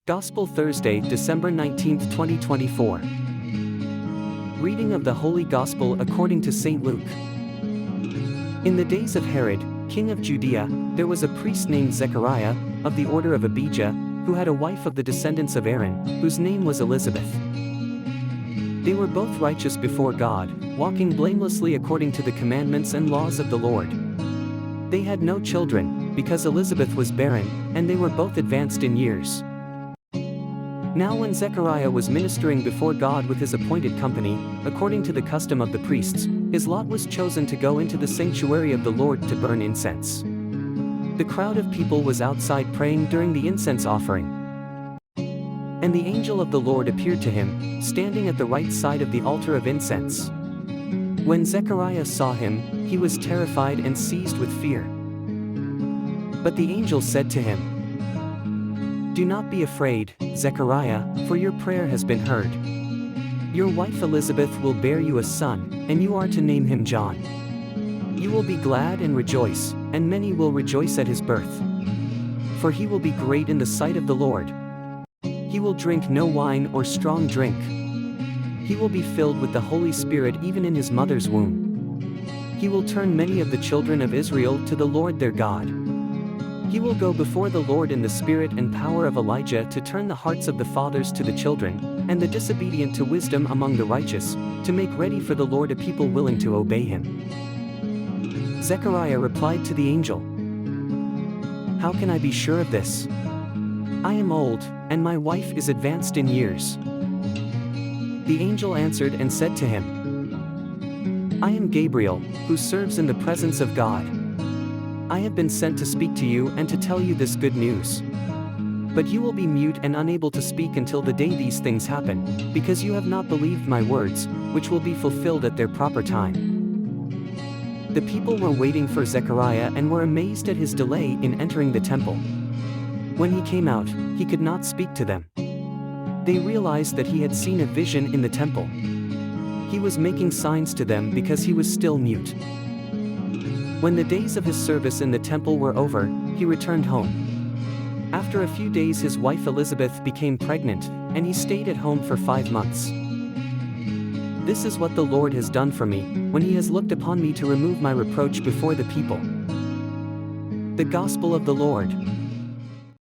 Gospel Thursday, December 19, 2024. Reading of the Holy Gospel according to St. Luke. In the days of Herod, king of Judea, there was a priest named Zechariah, of the order of Abijah, who had a wife of the descendants of Aaron, whose name was Elizabeth. They were both righteous before God, walking blamelessly according to the commandments and laws of the Lord. They had no children, because Elizabeth was barren, and they were both advanced in years. Now when Zechariah was ministering before God with his appointed company, according to the custom of the priests, his lot was chosen to go into the sanctuary of the Lord to burn incense. The crowd of people was outside praying during the incense offering. And the angel of the Lord appeared to him, standing at the right side of the altar of incense. When Zechariah saw him, he was terrified and seized with fear. But the angel said to him, "Do not be afraid, Zechariah, for your prayer has been heard. Your wife Elizabeth will bear you a son, and you are to name him John. You will be glad and rejoice, and many will rejoice at his birth. For he will be great in the sight of the Lord. He will drink no wine or strong drink. He will be filled with the Holy Spirit even in his mother's womb. He will turn many of the children of Israel to the Lord their God. He will go before the Lord in the spirit and power of Elijah to turn the hearts of the fathers to the children, and the disobedient to wisdom among the righteous, to make ready for the Lord a people willing to obey him." Zechariah replied to the angel, "How can I be sure of this? I am old, and my wife is advanced in years." The angel answered and said to him, "I am Gabriel, who serves in the presence of God. I have been sent to speak to you and to tell you this good news. But you will be mute and unable to speak until the day these things happen, because you have not believed my words, which will be fulfilled at their proper time." The people were waiting for Zechariah and were amazed at his delay in entering the temple. When he came out, he could not speak to them. They realized that he had seen a vision in the temple. He was making signs to them because he was still mute. When the days of his service in the temple were over, he returned home. After a few days his wife Elizabeth became pregnant, and he stayed at home for 5 months. This is what the Lord has done for me, when he has looked upon me to remove my reproach before the people. The Gospel of the Lord.